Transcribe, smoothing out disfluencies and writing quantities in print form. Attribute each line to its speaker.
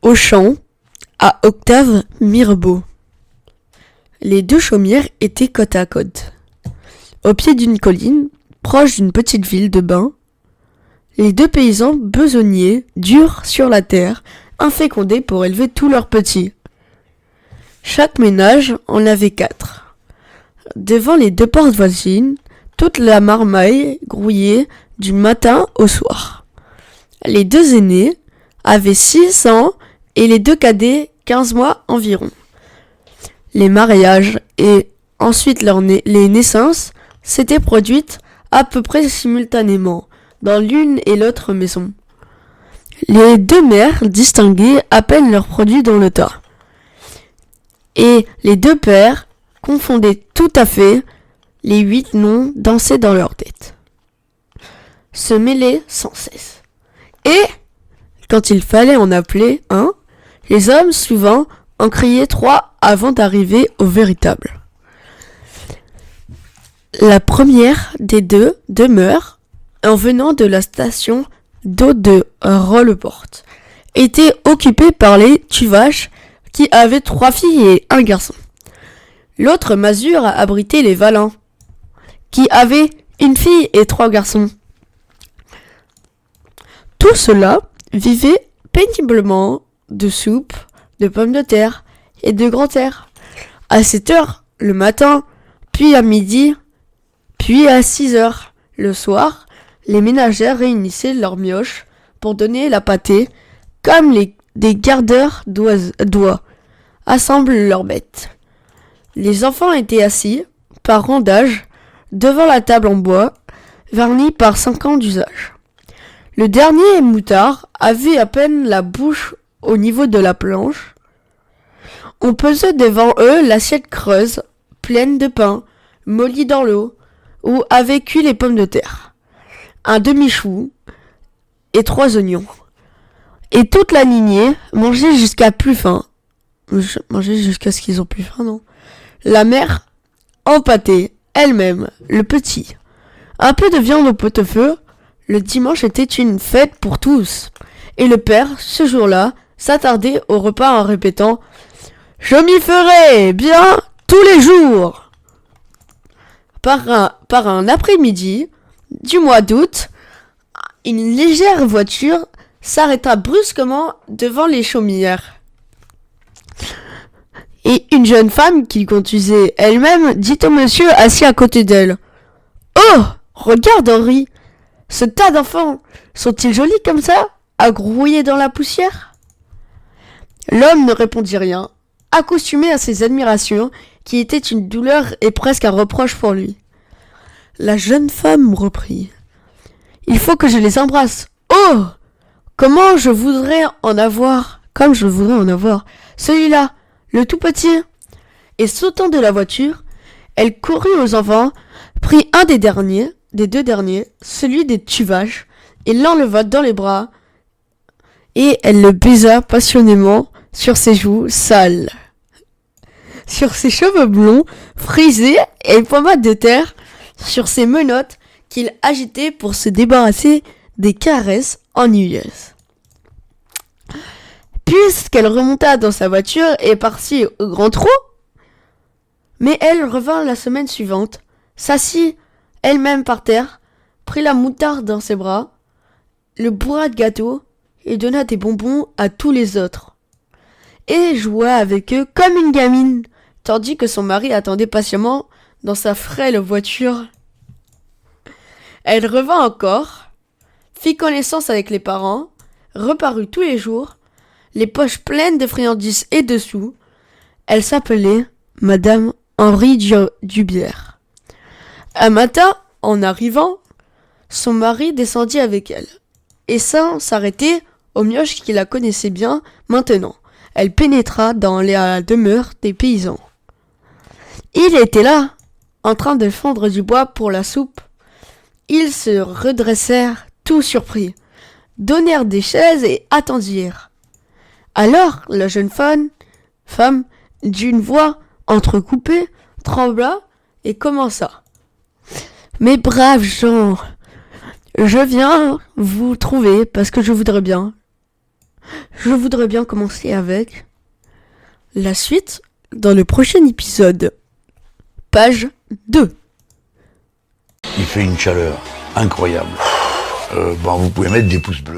Speaker 1: Au champ, à Octave Mirbeau. Les deux chaumières étaient côte à côte. Au pied d'une colline, proche d'une petite ville de bain, les deux paysans besognaient, durs sur la terre, infécondés pour élever tous leurs petits. Chaque ménage en avait 4. Devant les deux portes voisines, toute la marmaille grouillait du matin au soir. Les deux aînés avaient 6 ans et les deux cadets 15 mois environ. Les mariages et ensuite les naissances s'étaient produites à peu près simultanément dans l'une et l'autre maison. Les deux mères distinguaient à peine leurs produits dans le tas. Et les deux pères confondaient tout à fait les 8 noms dansés dans leur tête. Se mêlaient sans cesse. Et, quand il fallait en appeler un, les hommes souvent en criaient 3 avant d'arriver au véritable. La première des deux demeures, en venant de la station d'eau de Rolleport, était occupée par les Tuvache qui avaient 3 filles et 1 garçon. L'autre masure abritait les Valins qui avaient 1 fille et 3 garçons. Tout cela vivait péniblement de soupe, de pommes de terre et de grand air. À 7 heures le matin, puis à midi, puis à 6 heures le soir, les ménagères réunissaient leurs mioches pour donner la pâtée, comme des gardeurs d'oies assemblent leurs bêtes. Les enfants étaient assis, par rang d'âge, devant la table en bois, vernie par 5 ans d'usage. Le dernier moutard avait à peine la bouche au niveau de la planche. On pesait devant eux l'assiette creuse, pleine de pain, molli dans l'eau, où avaient cuit les pommes de terre, un demi-chou et 3 oignons. Et toute la lignée mangeait jusqu'à plus faim. Mangeait jusqu'à ce qu'ils ont plus faim, non. La mère empâtait elle-même le petit. Un peu de viande au pot-au-feu. Le dimanche était une fête pour tous. Et le père, ce jour-là, s'attardait au repas en répétant « Je m'y ferai bien tous les jours !» Par un après-midi du mois d'août, une légère voiture s'arrêta brusquement devant les chaumières. Et une jeune femme qui conduisait elle-même dit au monsieur assis à côté d'elle « Oh, regarde Henri, ce tas d'enfants, sont-ils jolis comme ça, à grouiller dans la poussière ?» L'homme ne répondit rien, accostumé à ces admirations qui étaient une douleur et presque un reproche pour lui. La jeune femme reprit « Il faut que je les embrasse. Oh, comme je voudrais en avoir celui-là, le tout petit !» Et sautant de la voiture, elle courut aux enfants, prit un des deux derniers, celui des Tuvache, et l'enleva dans les bras, et elle le baisa passionnément sur ses joues sales, sur ses cheveux blonds, frisés et pommades de terre, sur ses menottes qu'il agitait pour se débarrasser des caresses ennuyeuses. Puisqu'elle remonta dans sa voiture et partit au grand trot, mais elle revint la semaine suivante, s'assit elle-même par terre, prit la moutarde dans ses bras, le bourra de gâteaux et donna des bonbons à tous les autres, et joua avec eux comme une gamine, tandis que son mari attendait patiemment dans sa frêle voiture. Elle revint encore, fit connaissance avec les parents, reparut tous les jours, les poches pleines de friandises et de sous. Elle s'appelait Madame Henri Dubière. Un matin, en arrivant, son mari descendit avec elle, et sans s'arrêter aux mioches qui la connaissaient bien maintenant, elle pénétra dans la demeure des paysans. Il était là, en train de fendre du bois pour la soupe. Ils se redressèrent, tout surpris, donnèrent des chaises et attendirent. Alors la jeune femme, d'une voix entrecoupée, trembla et commença. « Mes braves gens, je viens vous trouver parce que je voudrais bien. je voudrais bien commencer avec la suite dans le prochain épisode. Page 2.
Speaker 2: Il fait une chaleur incroyable. Vous pouvez mettre des pouces bleus.